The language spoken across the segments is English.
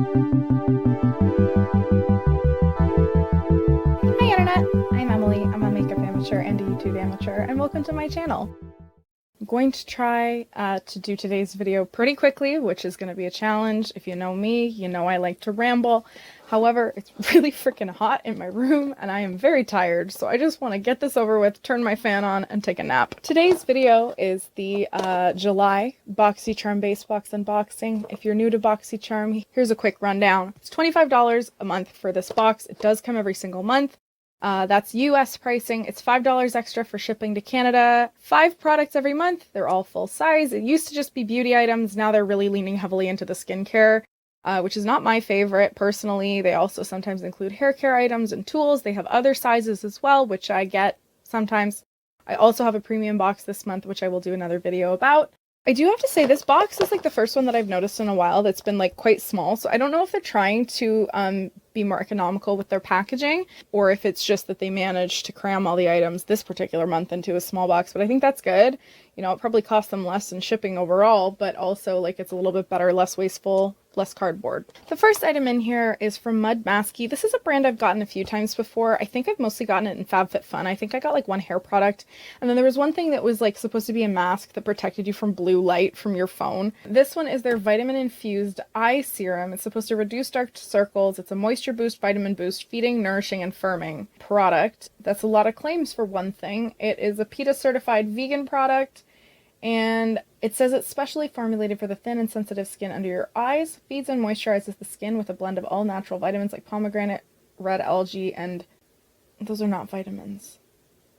Hi Internet! I'm Emily, I'm a makeup amateur and a YouTube amateur, and welcome to my channel. I'm going to try to do today's video pretty quickly, which is going to be a challenge. If you know me, you know I like to ramble. However, it's really freaking hot in my room and I am very tired, so I just want to get this over with, turn my fan on, and take a nap. Today's video is the July Boxycharm base box unboxing. If you're new to Boxycharm, here's a quick rundown. It's $25 a month for this box. It does come every single month. That's US pricing. It's $5 extra for shipping to Canada. 5 products every month. They're all full size. It used to just be beauty items. Now they're really leaning heavily into the skincare, which is not my favorite personally. They also sometimes include hair care items and tools. They have other sizes as well, which I get sometimes. I also have a premium box this month, which I will do another video about. I do have to say this box is like the first one that I've noticed in a while that's been like quite small. So I don't know if they're trying to be more economical with their packaging, or if it's just that they managed to cram all the items this particular month into a small box, but I think that's good. You know, it probably costs them less in shipping overall, but also like it's a little bit better, less wasteful, less cardboard. The first item in here is from Mudmasky. This is a brand I've gotten a few times before. I think I've mostly gotten it in FabFitFun. I think I got like one hair product, and then there was one thing that was like supposed to be a mask that protected you from blue light from your phone. This one is their vitamin infused eye serum. It's supposed to reduce dark circles. It's a moisture boost, vitamin boost, feeding, nourishing, and firming product. That's a lot of claims for one thing. It is a PETA certified vegan product, and it says it's specially formulated for the thin and sensitive skin under your eyes, feeds and moisturizes the skin with a blend of all natural vitamins like pomegranate, red algae, and those are not vitamins.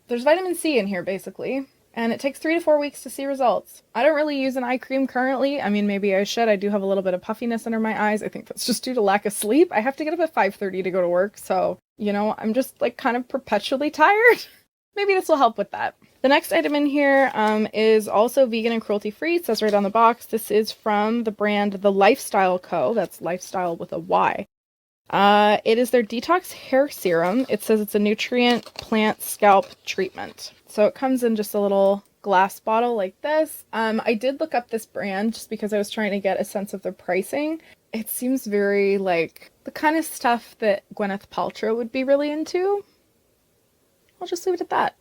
There's vitamin C in here basically, and it takes 3 to 4 weeks to see results. I don't really use an eye cream currently. I mean, maybe I should. I do have a little bit of puffiness under my eyes. I think that's just due to lack of sleep. I have to get up at 5:30 to go to work, so, you know, I'm just like kind of perpetually tired. Maybe this will help with that. The next item in here is also vegan and cruelty-free. It says right on the box. This is from the brand The Lifestyle Co. That's lifestyle with a Y. It is their detox hair serum. It says it's a nutrient plant scalp treatment. So it comes in just a little glass bottle like this. I did look up this brand just because I was trying to get a sense of their pricing. It seems very like the kind of stuff that Gwyneth Paltrow would be really into. I'll just leave it at that.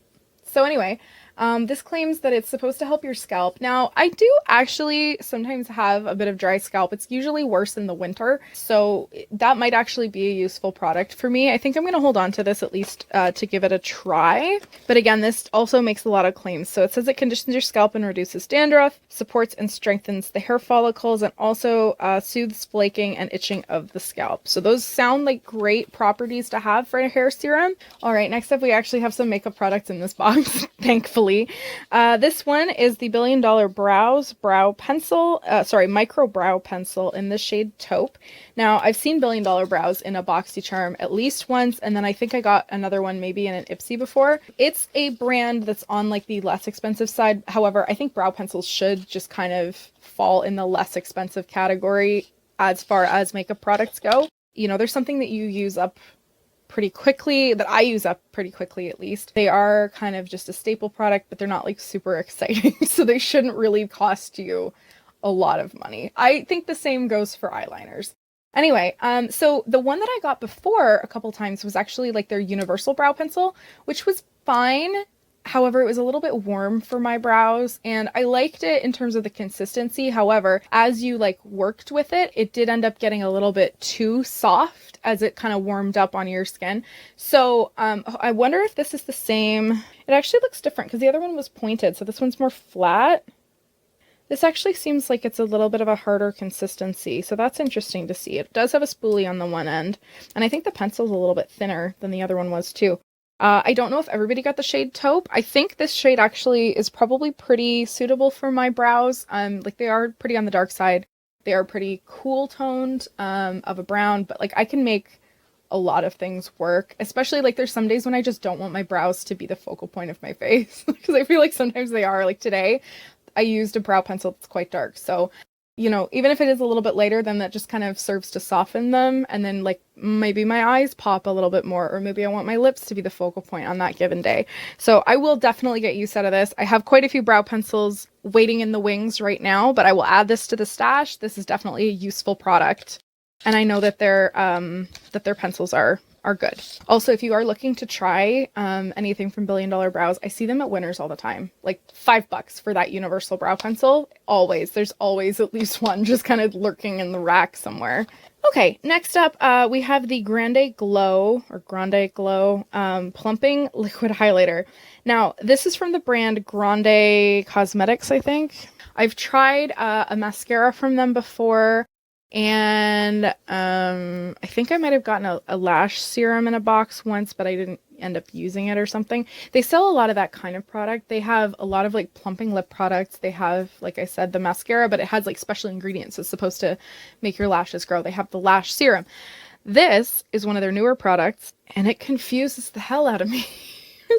So anyway, this claims that it's supposed to help your scalp. Now, I do actually sometimes have a bit of dry scalp. It's usually worse in the winter, so that might actually be a useful product for me. I think I'm going to hold on to this at least to give it a try. But again, this also makes a lot of claims. So it says it conditions your scalp and reduces dandruff, supports and strengthens the hair follicles, and also soothes flaking and itching of the scalp. So those sound like great properties to have for a hair serum. All right, next up we actually have some makeup products in this box, thankfully. This one is the $1 Billion Brow Pencil, Micro Brow Pencil in the shade Taupe. Now, I've seen $1 Billion Brows in a Boxycharm at least once, and then I think I got another one maybe in an Ipsy before. It's a brand that's on like the less expensive side. However, I think brow pencils should just kind of fall in the less expensive category as far as makeup products go. You know, there's something that you use up pretty quickly, that I use up pretty quickly at least. They are kind of just a staple product, but they're not like super exciting, so they shouldn't really cost you a lot of money. I think the same goes for eyeliners. Anyway, so the one that I got before a couple times was actually like their universal brow pencil, which was fine. However, it was a little bit warm for my brows, and I liked it in terms of the consistency. However, as you like worked with it, it did end up getting a little bit too soft as it kind of warmed up on your skin. So I wonder if this is the same. It actually looks different because the other one was pointed, so this one's more flat. This actually seems like it's a little bit of a harder consistency, so that's interesting to see. It does have a spoolie on the one end, and I think the pencil's a little bit thinner than the other one was too. I don't know if everybody got the shade Taupe. I think this shade actually is probably pretty suitable for my brows. Like they are pretty on the dark side. They are pretty cool toned of a brown, but like I can make a lot of things work, especially like there's some days when I just don't want my brows to be the focal point of my face because I feel like sometimes they are. Like today I used a brow pencil that's quite dark, so you know, even if it is a little bit later, then that just kind of serves to soften them. And then like maybe my eyes pop a little bit more, or maybe I want my lips to be the focal point on that given day. So I will definitely get use out of this. I have quite a few brow pencils waiting in the wings right now, but I will add this to the stash. This is definitely a useful product. And I know that their pencils are good. Also, if you are looking to try anything from Billion Dollar Brows, I see them at Winners all the time. Like $5 for that universal brow pencil. Always. There's always at least one just kind of lurking in the rack somewhere. Okay, next up, we have the Grande Glow Plumping Liquid Highlighter. Now, this is from the brand Grande Cosmetics, I think. I've tried a mascara from them before. And I think I might have gotten a lash serum in a box once, but I didn't end up using it or something. They sell a lot of that kind of product. They have a lot of like plumping lip products. They have, like I said, the mascara, but it has like special ingredients. It's supposed to make your lashes grow. They have the lash serum. This is one of their newer products, and it confuses the hell out of me.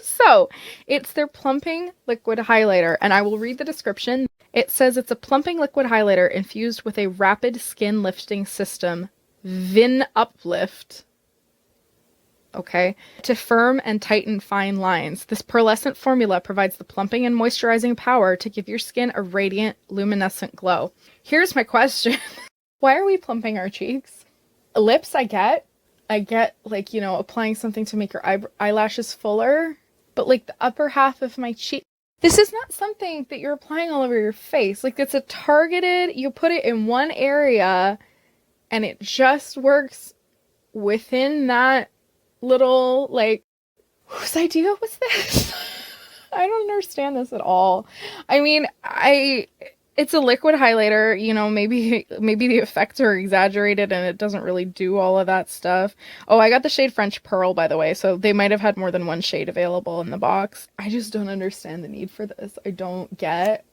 So it's their plumping liquid highlighter, and I will read the description. It says it's a plumping liquid highlighter infused with a rapid skin lifting system, Vin Uplift, okay, to firm and tighten fine lines. This pearlescent formula provides the plumping and moisturizing power to give your skin a radiant, luminescent glow. Here's my question. Why are we plumping our cheeks? Lips, I get like, you know, applying something to make your eyelashes fuller, but like the upper half of my cheek, this is not something that you're applying all over your face. Like, it's a targeted, you put it in one area and it just works within that little, like, whose idea was this? I don't understand this at all. I mean, it's a liquid highlighter, you know, maybe the effects are exaggerated and it doesn't really do all of that stuff. Oh, I got the shade French Pearl, by the way, so they might have had more than one shade available in the box. I just don't understand the need for this. I don't get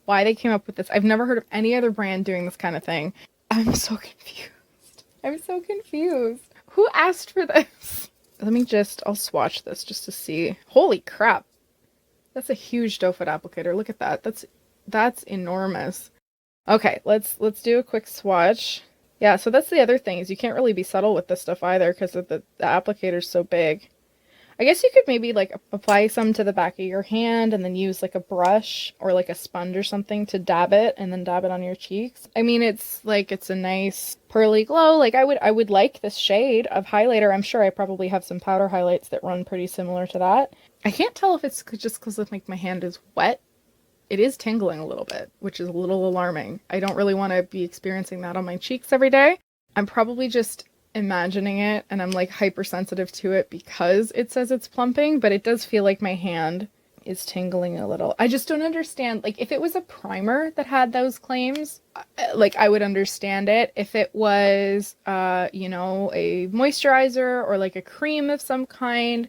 why they came up with this. I've never heard of any other brand doing this kind of thing. I'm so confused. I'm so confused. Who asked for this? I'll swatch this just to see. Holy crap. That's a huge doe foot applicator. Look at that. That's enormous. Okay, let's do a quick swatch. Yeah, so that's the other thing, is you can't really be subtle with this stuff either because the applicator's so big. I guess you could maybe like apply some to the back of your hand and then use like a brush or like a sponge or something to dab it and then dab it on your cheeks. I mean, it's a nice pearly glow. Like I would like this shade of highlighter. I'm sure I probably have some powder highlights that run pretty similar to that. I can't tell if it's just because like my hand is wet. It is tingling a little bit, which is a little alarming. I don't really want to be experiencing that on my cheeks every day. I'm probably just imagining it and I'm like hypersensitive to it because it says it's plumping, but it does feel like my hand is tingling a little. I just don't understand. Like, if it was a primer that had those claims, like, I would understand it. If it was, you know, a moisturizer or like a cream of some kind,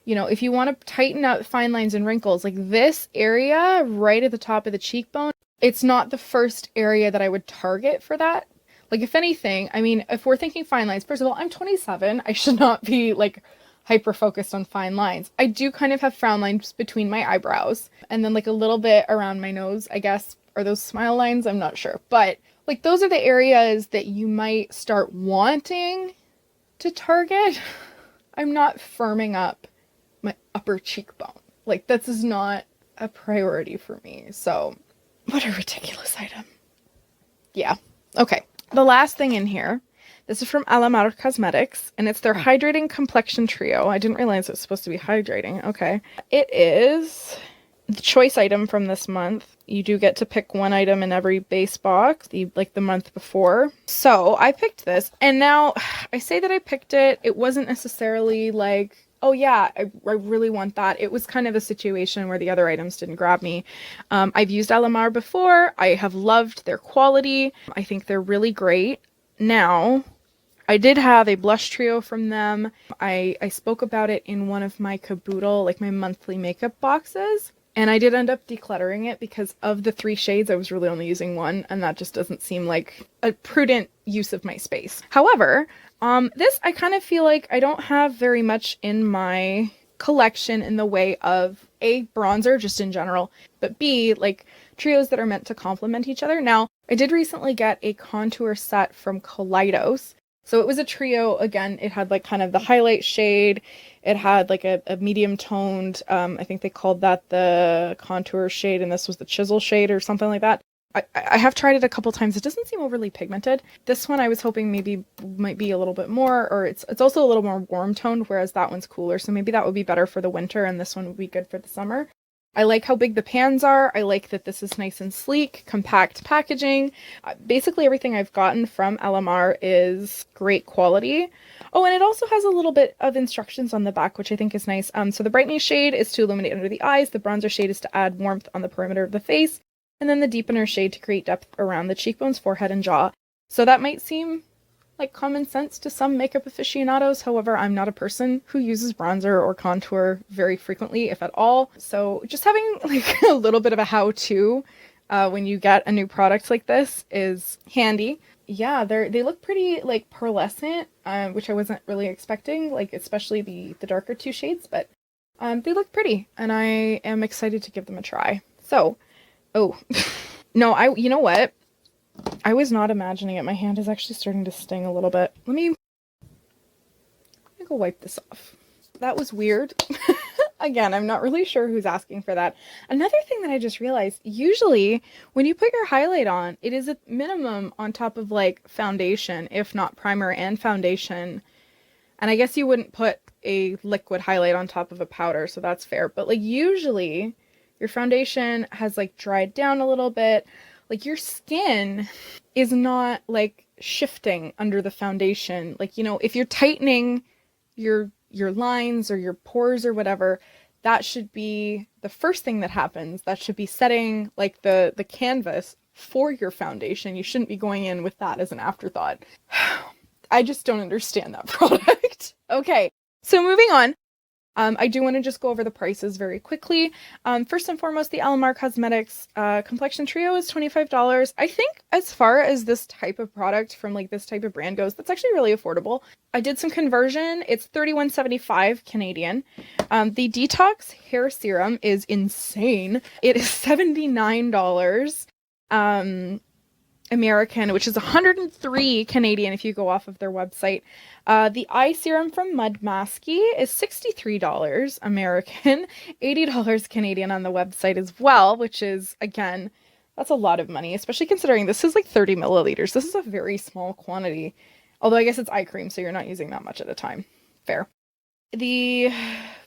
you know, if you want to tighten up fine lines and wrinkles, like this area right at the top of the cheekbone, it's not the first area that I would target for that. Like, if anything, I mean, if we're thinking fine lines, first of all, I'm 27. I should not be like hyper focused on fine lines. I do kind of have frown lines between my eyebrows and then like a little bit around my nose, I guess. Are those smile lines? I'm not sure. But like, those are the areas that you might start wanting to target. I'm not firming up my upper cheekbone. Like, this is not a priority for me. So what a ridiculous item. Yeah. Okay. The last thing in here, this is from Alamar Cosmetics, and it's their Hydrating Complexion Trio. I didn't realize it was supposed to be hydrating. Okay. It is the choice item from this month. You do get to pick one item in every base box, like the month before. So I picked this, and now I say that I picked it. It wasn't necessarily like, oh yeah, I really want that. It was kind of a situation where the other items didn't grab me. I've used Alamar before. I have loved their quality. I think they're really great. Now, I did have a blush trio from them. I spoke about it in one of my caboodle, like my monthly makeup boxes. And I did end up decluttering it because of the 3 shades, I was really only using one, and that just doesn't seem like a prudent use of my space. However, this, I kind of feel like I don't have very much in my collection in the way of A, bronzer, just in general, but B, like trios that are meant to complement each other. Now, I did recently get a contour set from Kaleidos. So it was a trio. Again, it had like kind of the highlight shade. It had like a medium toned, I think they called that the contour shade, and this was the chisel shade or something like that. I have tried it a couple times. It doesn't seem overly pigmented. This one I was hoping maybe might be a little bit more, or it's also a little more warm toned, whereas that one's cooler. So maybe that would be better for the winter and this one would be good for the summer. I like how big the pans are. I like that this is nice and sleek, compact packaging. Basically everything I've gotten from Alamar is great quality. Oh, and it also has a little bit of instructions on the back, which I think is nice. So the brightening shade is to illuminate under the eyes. The bronzer shade is to add warmth on the perimeter of the face. And then the deepener shade to create depth around the cheekbones, forehead, and jaw. So that might seem like common sense to some makeup aficionados. However, I'm not a person who uses bronzer or contour very frequently, if at all. So just having like a little bit of a how-to when you get a new product like this is handy. Yeah, they look pretty like pearlescent, which I wasn't really expecting, like especially the darker two shades, but they look pretty and I am excited to give them a try. So, oh, no, you know what? I was not imagining it. My hand is actually starting to sting a little bit. Let me go wipe this off. That was weird. Again, I'm not really sure who's asking for that. Another thing that I just realized, usually when you put your highlight on, it is a minimum on top of like foundation, if not primer and foundation. And I guess you wouldn't put a liquid highlight on top of a powder, so that's fair. But like usually your foundation has like dried down a little bit. Like your skin is not like shifting under the foundation. Like, you know, if you're tightening your lines or your pores or whatever, that should be the first thing that happens. That should be setting like the canvas for your foundation. You shouldn't be going in with that as an afterthought. I just don't understand that product. Okay, so moving on. I do want to just go over the prices very quickly. First and foremost, the Alamar Cosmetics Complexion Trio is $25. I think as far as this type of product from like this type of brand goes, that's actually really affordable. I did some conversion. It's $31.75 Canadian. The Detox Hair Serum is insane. It is $79 American, which is 103 Canadian if you go off of their website. The eye serum from Mudmasky is $63 American, $80 Canadian on the website as well, which is, again, that's a lot of money, especially considering this is like 30 milliliters. This is a very small quantity, although I guess it's eye cream, so you're not using that much at a time. Fair. The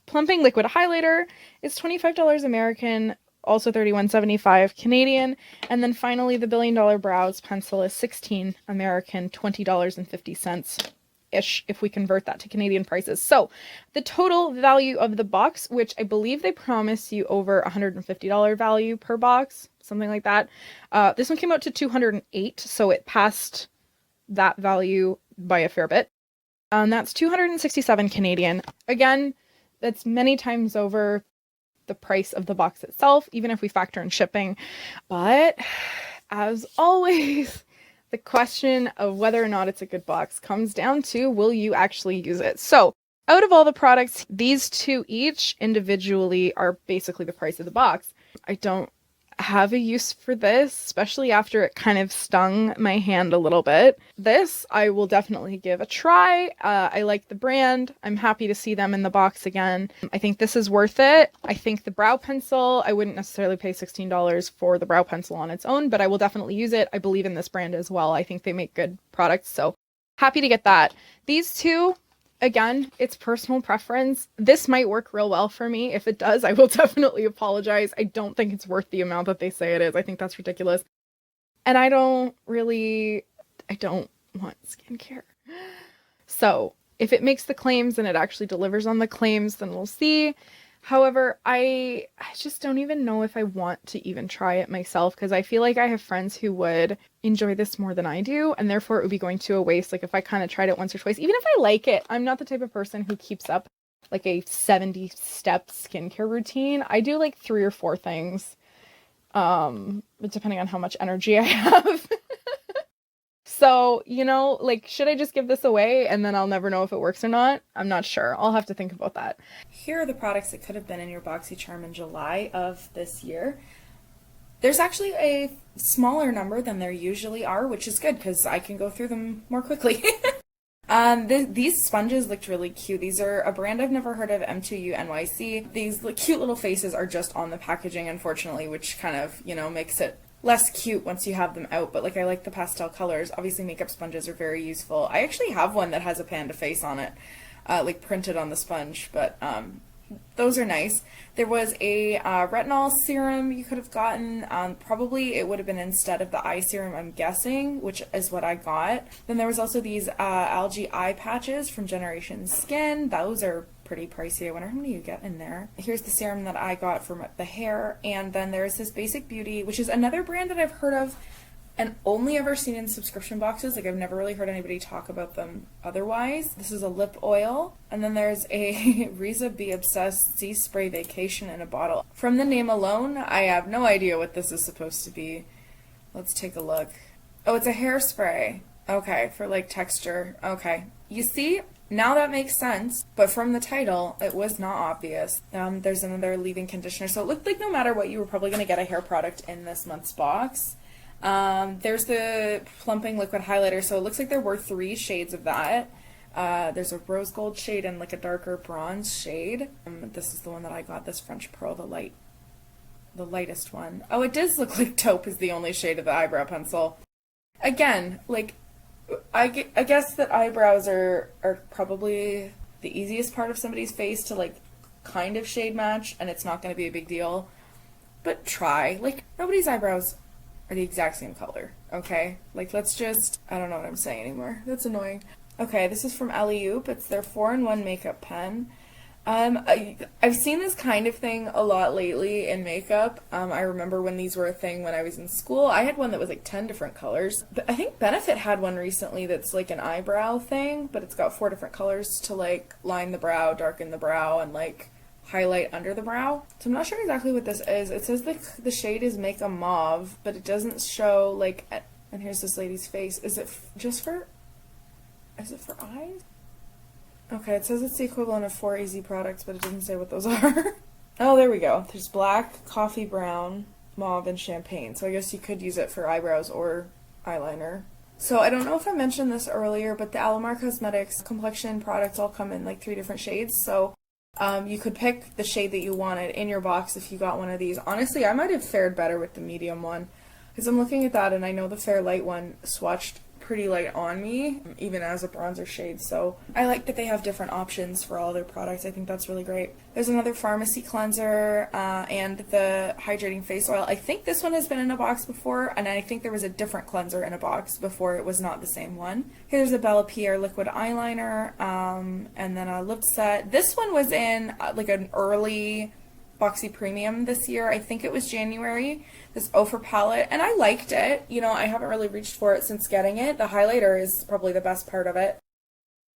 plumping liquid highlighter is $25 American, also $31.75 Canadian. And then finally, the $1 Billion Brows Pencil is $16 American, $20.50-ish if we convert that to Canadian prices. So the total value of the box, which I believe they promise you over $150 value per box, something like that. This one came out to $208, so it passed that value by a fair bit. That's $267 Canadian. Again, that's many times over the price of the box itself, even if we factor in shipping. But as always, the question of whether or not it's a good box comes down to, will you actually use it? So out of all the products, these two each individually are basically the price of the box. I don't have a use for this, especially after it kind of stung my hand a little bit. This I will definitely give a try. I like the brand. I'm happy to see them in the box again. I think this is worth it. I think the brow pencil, I wouldn't necessarily pay $16 for the brow pencil on its own, but I will definitely use it. I believe in this brand as well. I think they make good products, so happy to get that. These two, again, it's personal preference. This might work real well for me. If it does, I will definitely apologize. I don't think it's worth the amount that they say it is. I think that's ridiculous. And I don't want skincare. So if it makes the claims and it actually delivers on the claims, then we'll see. However, I just don't even know if I want to even try it myself, because I feel like I have friends who would enjoy this more than I do, and therefore it would be going to a waste. Like if I kind of tried it once or twice, even if I like it, I'm not the type of person who keeps up like a 70-step skincare routine. I do like 3 or 4 things, depending on how much energy I have. So, you know, like, should I just give this away and then I'll never know if it works or not? I'm not sure. I'll have to think about that. Here are the products that could have been in your Boxycharm in July of this year. There's actually a smaller number than there usually are, which is good because I can go through them more quickly. These sponges looked really cute. These are a brand I've never heard of, M2U NYC. These cute little faces are just on the packaging, unfortunately, which kind of, you know, makes it less cute once you have them out, but like I like the pastel colors. Obviously makeup sponges are very useful. I actually have one that has a panda face on it, like printed on the sponge, but those are nice. There was a retinol serum you could have gotten. Probably it would have been instead of the eye serum, I'm guessing, which is what I got. Then there was also these algae eye patches from Generation Skin. Those are pretty pricey. I wonder how many you get in there. Here's the serum that I got for the hair. And then there's this Basic Beauty, which is another brand that I've heard of and only ever seen in subscription boxes. Like, I've never really heard anybody talk about them otherwise. This is a lip oil. And then there's a Riza Be Obsessed Sea Spray Vacation in a bottle. From the name alone, I have no idea what this is supposed to be. Let's take a look. Oh, it's a hairspray. Okay, for like texture. Okay. You see, now that makes sense, but from the title, it was not obvious. There's another leave-in conditioner. So it looked like no matter what, you were probably going to get a hair product in this month's box. There's the plumping liquid highlighter, so it looks like there were 3 shades of that. There's a rose gold shade and like a darker bronze shade. This is the one that I got, this French Pearl, the lightest one. Oh, it does look like taupe is the only shade of the eyebrow pencil. Again, like, I guess that eyebrows are probably the easiest part of somebody's face to like kind of shade match, and it's not going to be a big deal. But try. Like, nobody's eyebrows are the exact same color, okay? Like, let's just, I don't know what I'm saying anymore. That's annoying. Okay, this is from Alley-Oop. It's their 4-in-1 makeup pen. I've seen this kind of thing a lot lately in makeup. I remember when these were a thing when I was in school. I had one that was like 10 different colors. But I think Benefit had one recently that's like an eyebrow thing, but it's got 4 different colors to like line the brow, darken the brow, and like highlight under the brow. So I'm not sure exactly what this is. It says the shade is Make a Mauve, but it doesn't show like, and here's this lady's face. Is it for eyes? Okay, it says it's the equivalent of 4 AZ products, but it doesn't say what those are. Oh, there we go. There's black, coffee brown, mauve, and champagne. So I guess you could use it for eyebrows or eyeliner. So I don't know if I mentioned this earlier, but the Alamar Cosmetics complexion products all come in like 3 different shades. So you could pick the shade that you wanted in your box if you got one of these. Honestly, I might have fared better with the medium one, because I'm looking at that and I know the Fair Light one swatched pretty light on me, even as a bronzer shade, so I like that they have different options for all their products. I think that's really great. There's another pharmacy cleanser and the hydrating face oil. I think this one has been in a box before, and I think there was a different cleanser in a box before. It was not the same one. Here's a Bella Pierre liquid eyeliner, and then a lip set. This one was in like an early Boxy Premium this year. I think it was January, this Ophir palette, and I liked it. You know, I haven't really reached for it since getting it. The highlighter is probably the best part of it.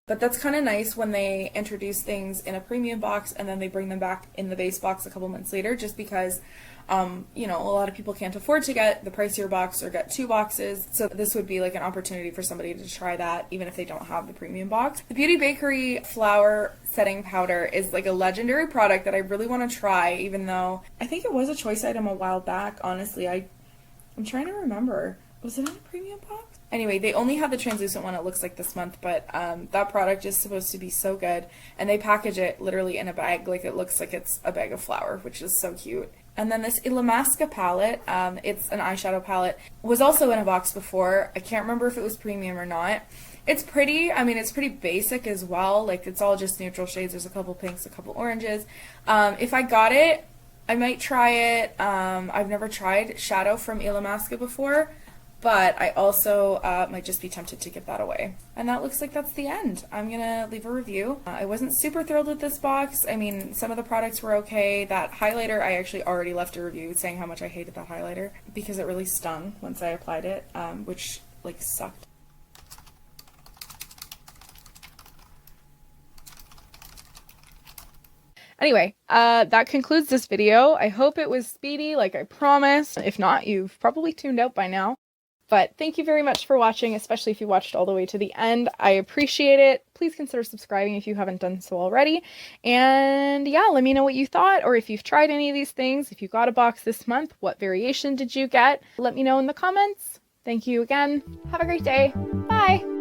But that's kind of nice when they introduce things in a premium box and then they bring them back in the base box a couple months later, just because you know, a lot of people can't afford to get the pricier box or get 2 boxes, so this would be like an opportunity for somebody to try that even if they don't have the premium box. The Beauty Bakery Flour Setting Powder is like a legendary product that I really want to try, even though I think it was a choice item a while back. Honestly, I'm trying to remember. Was it in a premium box? Anyway, they only have the translucent one, it looks like, this month, but that product is supposed to be so good, and they package it literally in a bag, like it looks like it's a bag of flour, which is so cute. And then this Illamasqua palette, it's an eyeshadow palette, was also in a box before. I can't remember if it was premium or not. It's pretty, I mean, it's pretty basic as well, like it's all just neutral shades. There's a couple pinks, a couple oranges. If I got it, I might try it. I've never tried Shadow from Illamasqua before, but I also might just be tempted to give that away. And that looks like that's the end. I'm gonna leave a review. I wasn't super thrilled with this box. I mean, some of the products were okay. That highlighter, I actually already left a review saying how much I hated that highlighter because it really stung once I applied it, which like sucked. Anyway, that concludes this video. I hope it was speedy like I promised. If not, you've probably tuned out by now. But thank you very much for watching, especially if you watched all the way to the end. I appreciate it. Please consider subscribing if you haven't done so already. And yeah, let me know what you thought, or if you've tried any of these things. If you got a box this month, what variation did you get? Let me know in the comments. Thank you again. Have a great day. Bye.